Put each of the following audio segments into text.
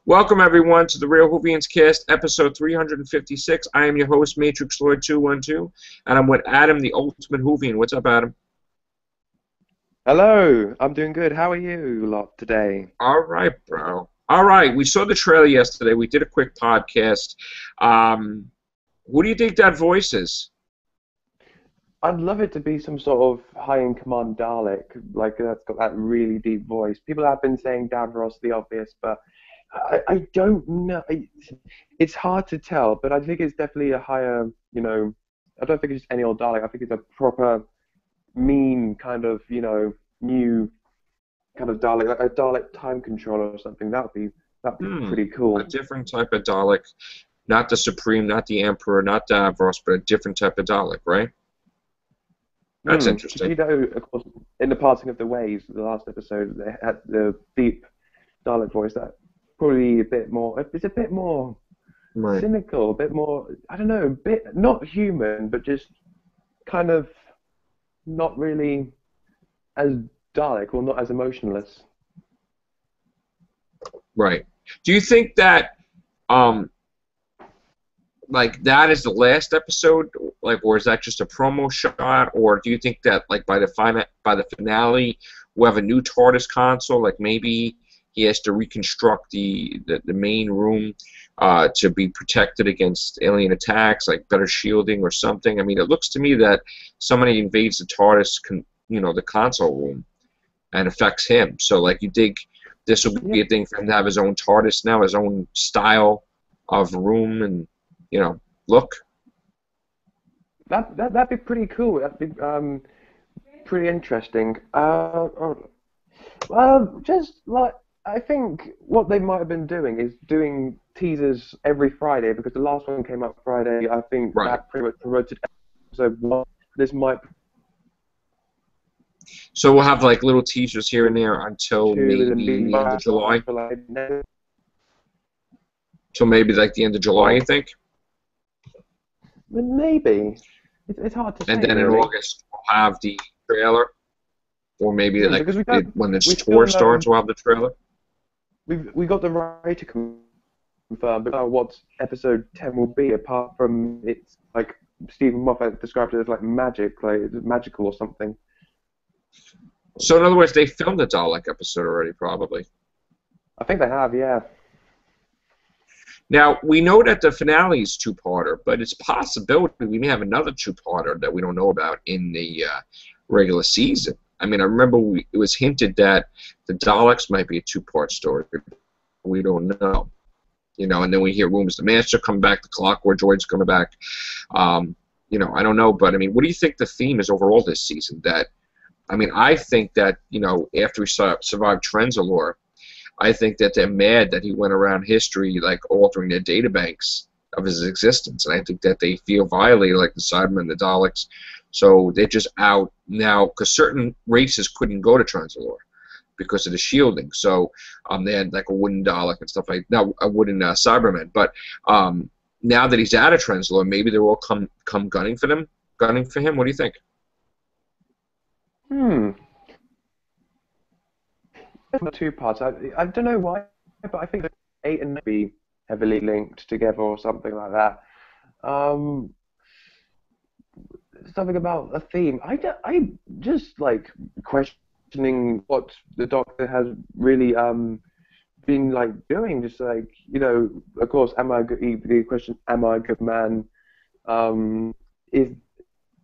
Welcome, everyone, to the Real Whovians Cast, episode 356. I am your host, Matrix Lord 212, and I'm with Adam, the Ultimate Whovian. What's up, Adam? Hello, I'm doing good. How are you lot today? All right, bro. All right, we saw the trailer yesterday. We did a quick podcast. Who do you think that voice is? I'd love it to be some sort of high-in-command Dalek, like that's got that really deep voice. People have been saying Davros the obvious, but I don't know. It's hard to tell, but I think it's definitely a higher, I don't think it's just any old Dalek. I think it's a proper, mean kind of, new kind of Dalek, like a Dalek time controller or something. That'd be pretty cool. A different type of Dalek. Not the Supreme, not the Emperor, not Davros, but a different type of Dalek, right? That's interesting. You know, of course, in the Parting of the Ways, the last episode, they had the deep Dalek voice that probably a bit more. It's a bit more cynical, a bit more. I don't know, a bit not human, but just kind of not really as Dalek or not as emotionless. Right. Do you think that, like, that is the last episode, like, or is that just a promo shot, or do you think that, like, by the finale, we'll have a new TARDIS console, like maybe he has to reconstruct the main room to be protected against alien attacks, like better shielding or something? I mean, it looks to me that somebody invades the TARDIS, the console room, and affects him. So, like, you think this will be a thing for him to have his own TARDIS now, his own style of room and, look? That'd be pretty cool. That'd be pretty interesting. Well, just like I think what they might have been doing is doing teasers every Friday, because the last one came out Friday. I think that pretty much promoted episode 1. This might. So we'll have like little teasers here and there until maybe the end of July. Till maybe like the end of July, you think? Maybe. It's hard to say. And then in August we'll have the trailer, or maybe like when this tour starts, we'll have the trailer. We got the writer confirmed about what episode 10 will be, apart from it's like Stephen Moffat described it as like magic, like magical or something. So in other words, they filmed the Dalek episode already, probably. I think they have, yeah. Now, we know that the finale is two-parter, but it's a possibility we may have another two-parter that we don't know about in the regular season. I mean, I remember it was hinted that the Daleks might be a two-part story. We don't know. And then we hear rumors the Master coming back, the Clockwork Droid's coming back. I don't know, but I mean, what do you think the theme is overall this season? I think that, after we survived Trenzalore, I think that they're mad that he went around history, like, altering their databanks of his existence. And I think that they feel violated, like the Cybermen, the Daleks. So they're just out now, because certain races couldn't go to Trenzalore because of the shielding. So they had, like, a wooden Dalek and stuff like that. No, a wooden Cyberman. But now that he's out of Trenzalore, maybe they're all come gunning for him. What do you think? Two parts. I don't know why, but I think 8 and 9 be heavily linked together or something like that. Something about a theme. I just like questioning what the Doctor has really been like doing. Just like, of course, the question, am I a good man? Is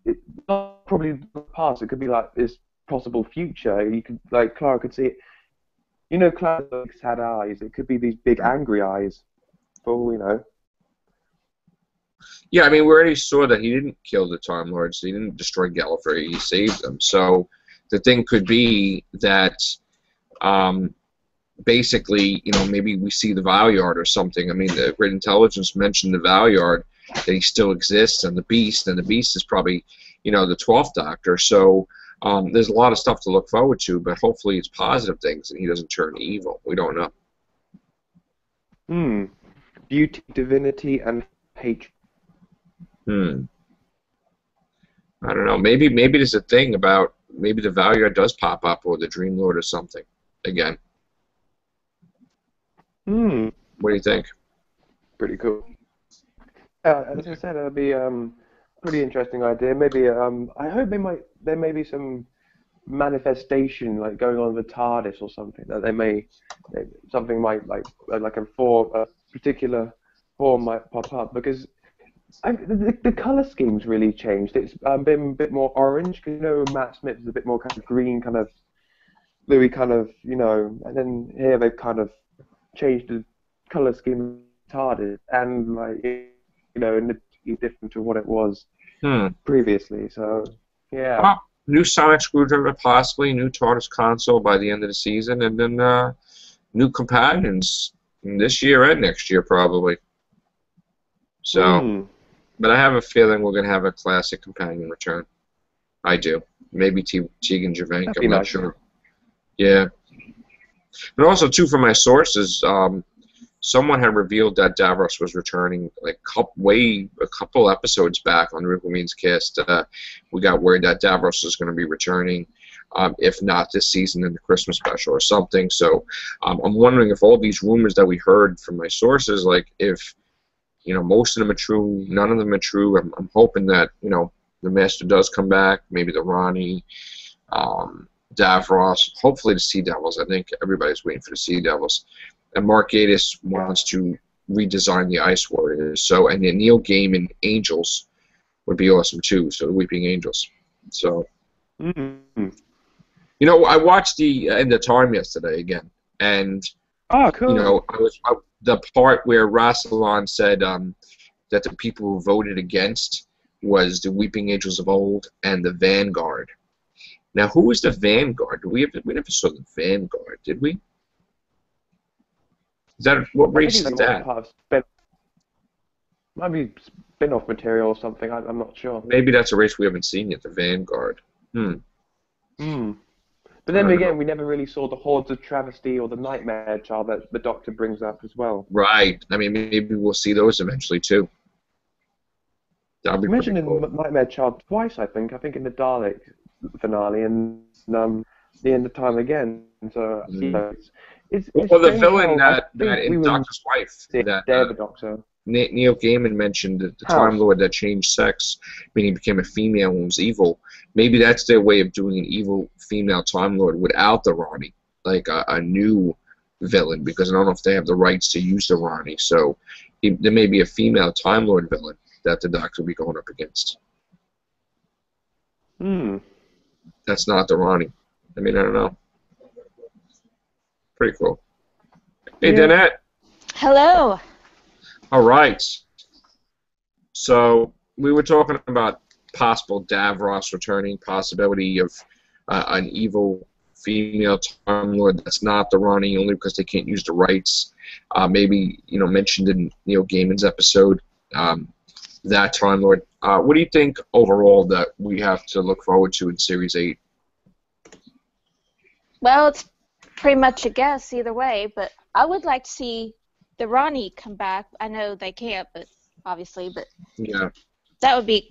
it not probably the past? It could be like this possible future. You could, like, Clara could see it. Clara's had eyes. It could be these big angry eyes. For all we know. Yeah, I mean, we already saw that he didn't kill the Time Lords. He didn't destroy Gallifrey. He saved them. So the thing could be that basically, maybe we see the Valyard or something. I mean, the Great Intelligence mentioned the Valyard, that he still exists, and the Beast is probably, the 12th Doctor. So there's a lot of stuff to look forward to, but hopefully it's positive things and he doesn't turn evil. We don't know. Beauty, divinity, and hatred. I don't know. Maybe there's a thing about maybe the Valyard does pop up, or the Dream Lord or something again. Hmm. What do you think? Pretty cool. As I said, it'll be pretty interesting idea. Maybe I hope there may be some manifestation like going on with TARDIS or something that something might a particular form might pop up because the color scheme's really changed. It's been a bit more orange because Matt Smith is a bit more kind of green, kind of bluey, kind of and then here they've kind of changed the color scheme of TARDIS and and it's different to what it was Hmm. previously. So yeah. Well, new Sonic screwdriver, possibly new TARDIS console by the end of the season, and then new companions this year and next year probably. So, Hmm. but I have a feeling we're gonna have a classic companion return. I do. Maybe Tegan Jervank. That'd I'm be not nice. sure. Yeah. But also, too, from my sources, someone had revealed that Davros was returning like a couple episodes back on the Whovians cast. We got word that Davros is going to be returning, if not this season in the Christmas special or something. So I'm wondering if all these rumors that we heard from my sources, like if most of them are true, none of them are true. I'm hoping that the Master does come back, maybe the Ronnie. Davros, hopefully the Sea Devils. I think everybody's waiting for the Sea Devils. And Mark Gatiss wants to redesign the Ice Warriors. So, and then Neil Gaiman Angels would be awesome too. So the Weeping Angels. So, Mm-hmm. I watched the End of Time yesterday again, and Oh, cool. the part where Rassilon said that the people who voted against was the Weeping Angels of Old and the Vanguard. Now, who was the Vanguard? We never saw the Vanguard, did we? Is that what I think race it's is more that? part of might be spin-off material or something. I'm not sure. Maybe that's a race we haven't seen yet, the Vanguard. Hmm. But I then don't again, know. we never really saw the Hordes of Travesty or the Nightmare Child that the Doctor brings up as well. Right. I mean, maybe we'll see those eventually too. That'll be You pretty mentioned cool. in Nightmare Child twice, I think. I think in the Dalek finale and the end of time again. So Mm. it's Well, the strange villain how I that think we in were Doctor's Wife seeing that Day of the Doctor. Neil Gaiman mentioned that the Time House. Lord that changed sex, meaning he became a female and was evil. Maybe that's their way of doing an evil female Time Lord without the Ronnie, like a new villain, because I don't know if they have the rights to use the Ronnie. So there may be a female Time Lord villain that the Doctor will be going up against. Hmm. That's not the Ronnie. I mean, I don't know. Pretty cool. Hey, Yeah. Danette. Hello. All right. So we were talking about possible Davros returning, possibility of an evil female Time Lord that's not the Ronnie, only because they can't use the rights. Maybe mentioned in Neil Gaiman's episode, that Time Lord. What do you think overall that we have to look forward to in Series 8? Well, it's pretty much a guess either way, but I would like to see the Ronnie come back. I know they can't, but obviously, but Yeah. that would be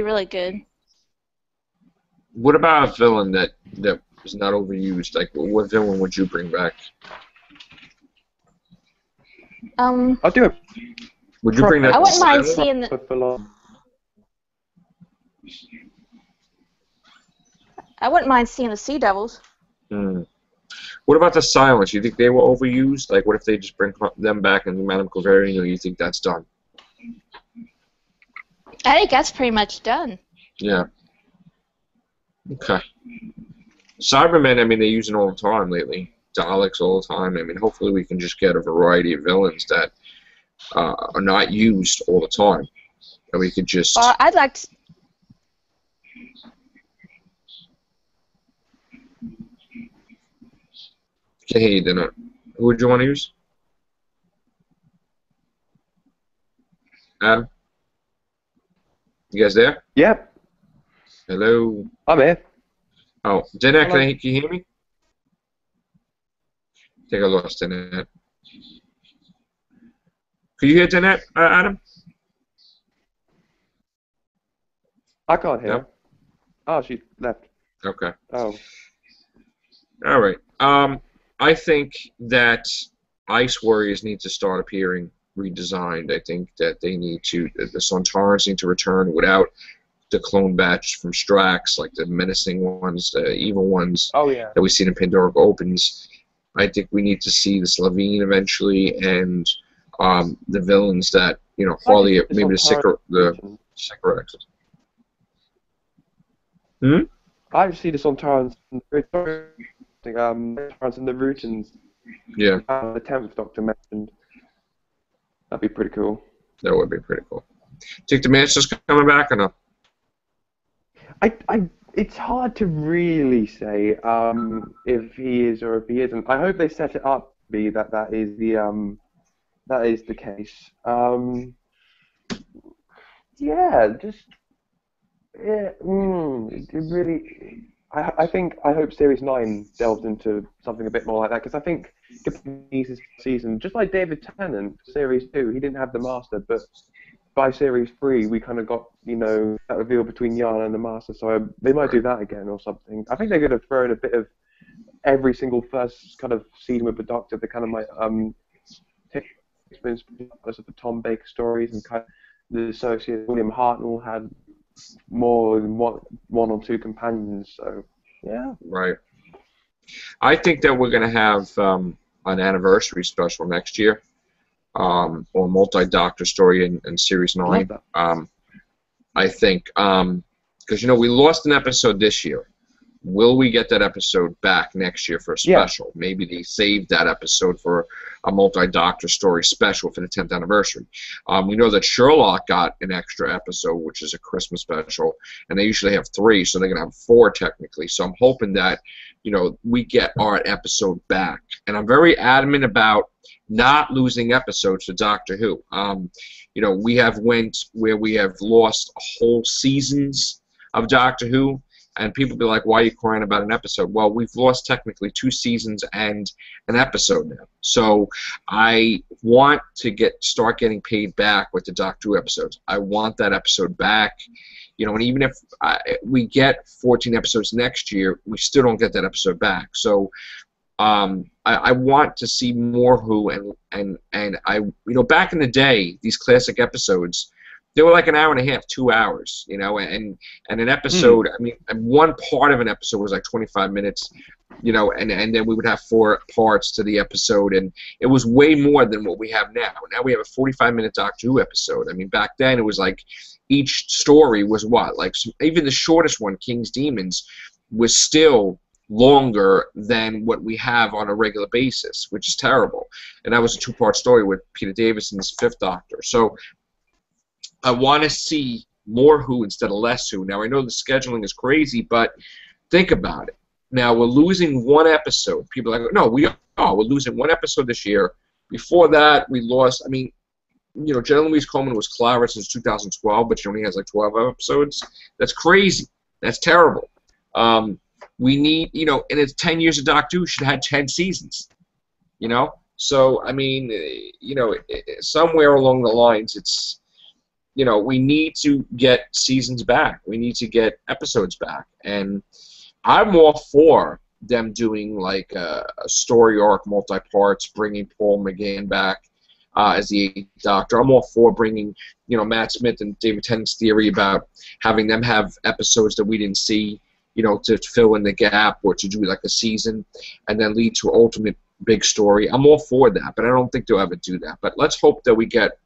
really good. What about a villain that is not overused? Like, what villain would you bring back? I'll do it. Would you bring that? I wouldn't mind Silent? seeing the, I wouldn't mind seeing the Sea Devils. What about the Silence? You think they were overused? Like, what if they just bring them back and Madame Clavarian, or you think that's done? I think that's pretty much done. Yeah. Okay. Cybermen, I mean, they're using all the time lately. Daleks all the time. I mean, hopefully we can just get a variety of villains that are not used all the time. And we could just... I'd like to... Hey, then, who would you want to use? Adam? You guys there? Yep. Hello? I'm here. Oh, Jeanette, Hello. can you hear me? I think I lost Jeanette. Can you hear Jeanette, Adam? I can't hear No? her. Oh, she left. Okay. Oh. All right. I think that Ice Warriors need to start appearing redesigned. I think that they need to, the Sontarans need to return without the clone batch from Strax, like the menacing ones, the evil ones Oh yeah. that we see in Pandora Opens. I think we need to see the Slavine eventually, and the villains that, you know, Harley, maybe the Sicker exit. I see the Sontarans and the Rootins. Yeah. The 10th Doctor mentioned. That'd be pretty cool. That would be pretty cool. Think the Master's coming back or no? It's hard to really say if he is or if he isn't. I hope they set it up to be that is the case. It really. I hope Series 9 delves into something a bit more like that, because I think this season, just like David Tennant, Series 2, he didn't have the Master, but by Series 3 we kind of got, you know, that reveal between Yana and the Master, so they might do that again or something. I think they're going to throw in a bit of every single first kind of scene with the Doctor that kind of might take inspiration of the Tom Baker stories, and kind of the associate William Hartnell had more than one or two companions, so yeah. Right. I think that we're going to have an anniversary special next year, or multi-Doctor story in Series 9. I think, because, you know, we lost an episode this year. Will we get that episode back next year for a special? Yeah. Maybe they saved that episode for a multi-Doctor story special for the 10th anniversary. We know that Sherlock got an extra episode, which is a Christmas special, and they usually have 3, so they're going to have 4 technically. So I'm hoping that, you know, we get our episode back. And I'm very adamant about not losing episodes to Doctor Who. You know, we have went where we have lost whole seasons of Doctor Who, and people be like, why are you crying about an episode? Well, we've lost technically 2 seasons and an episode now. So I want to start getting paid back with the Doctor Who episodes. I want that episode back. You know, and even if we get 14 episodes next year, we still don't get that episode back. So I want to see more Who, and I, you know, back in the day, these classic episodes, they were like an hour and a half, 2 hours, you know, and an episode, I mean, one part of an episode was like 25 minutes, you know, and then we would have 4 parts to the episode, and it was way more than what we have now. Now we have a 45-minute Doctor Who episode. I mean, back then it was like each story was what? Like, even the shortest one, King's Demons, was still longer than what we have on a regular basis, which is terrible. And that was a 2-part story with Peter Davison's 5th Doctor. So I want to see more Who instead of less Who. Now, I know the scheduling is crazy, but think about it. Now, we're losing 1 episode. People are like, no, we're losing 1 episode this year. Before that, we lost, I mean, you know, Jenna Louise Coleman was Clara since 2012, but she only has like 12 episodes. That's crazy. That's terrible. We need, you know, and it's 10 years of Doctor Who, should have had 10 seasons, you know? So, I mean, you know, somewhere along the lines, it's, you know, we need to get seasons back. We need to get episodes back. And I'm all for them doing like a story arc, multi-parts, bringing Paul McGann back as the 8th Doctor. I'm all for bringing, you know, Matt Smith and David Tennant's theory about having them have episodes that we didn't see, you know, to fill in the gap or to do like a season and then lead to an ultimate big story. I'm all for that, but I don't think they'll ever do that. But let's hope that we get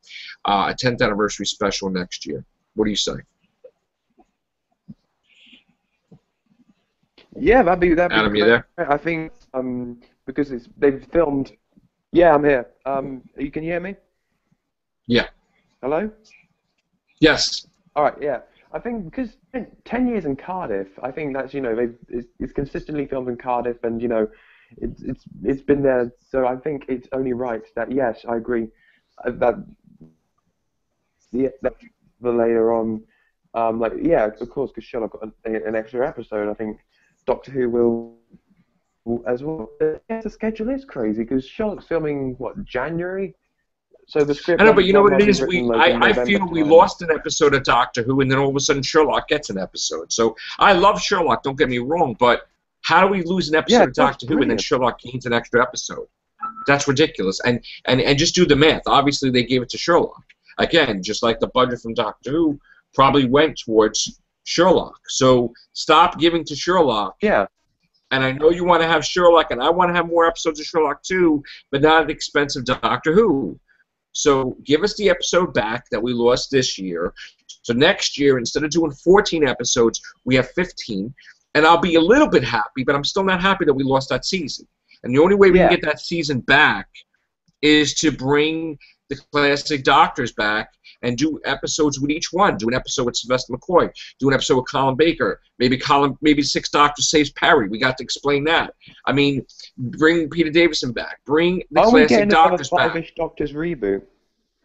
a 10th anniversary special next year. What do you say? Yeah, that'd be Adam, you there? I think because they've filmed. Yeah, I'm here. You can hear me? Yeah. Hello? Yes. All right. Yeah. I think because 10 years in Cardiff, I think that's, you know, it's consistently filmed in Cardiff, and, you know, it's been there. So I think it's only right that, yes, I agree that later on, like, yeah, of course, because Sherlock got an extra episode. I think Doctor Who will as well. Yeah, the schedule is crazy because Sherlock's filming what, January. So the script. I know, but you know what it is? I feel we lost an episode of Doctor Who, and then all of a sudden Sherlock gets an episode. So I love Sherlock, don't get me wrong, but how do we lose an episode of Doctor Who and then Sherlock gains an extra episode? That's ridiculous. And just do the math. Obviously, they gave it to Sherlock. Again, just like the budget from Doctor Who probably went towards Sherlock. So stop giving to Sherlock. Yeah. And I know you want to have Sherlock, and I want to have more episodes of Sherlock too, but not at the expense of Doctor Who. So give us the episode back that we lost this year. So next year, instead of doing 14 episodes, we have 15. And I'll be a little bit happy, but I'm still not happy that we lost that season. And the only way we can get that season back is to bring the classic Doctors back and do episodes with each one. Do an episode with Sylvester McCoy. Do an episode with Colin Baker. Maybe Sixth Doctor saves Perry. We got to explain that. I mean, bring Peter Davison back. Bring the classic Doctors back. Five-ish Doctors reboot?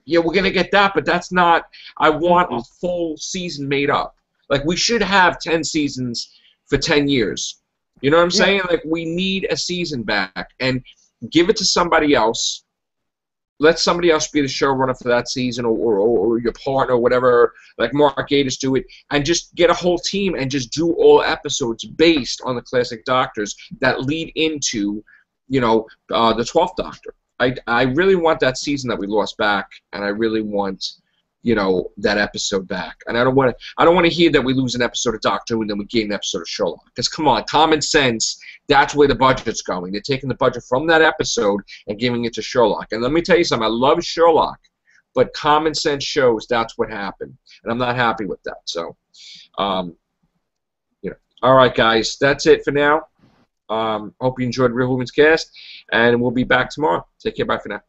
Yeah, we're gonna get that, but that's not. I want a full season made up. Like, we should have 10 seasons for 10 years. You know what I'm saying? Like, we need a season back, and give it to somebody else. Let somebody else be the showrunner for that season, or your partner, or whatever. Like Mark Gatiss do it, and just get a whole team and just do all episodes based on the classic Doctors that lead into, the 12th Doctor. I really want that season that we lost back, and I really want, that episode back. And I don't want to hear that we lose an episode of Doctor Who and then we gain an episode of Sherlock. Because come on, common sense. That's where the budget's going. They're taking the budget from that episode and giving it to Sherlock. And let me tell you something. I love Sherlock, but common sense shows that's what happened, and I'm not happy with that. So, all right, guys, that's it for now. Hope you enjoyed Real Whovians Cast, and we'll be back tomorrow. Take care. Bye for now.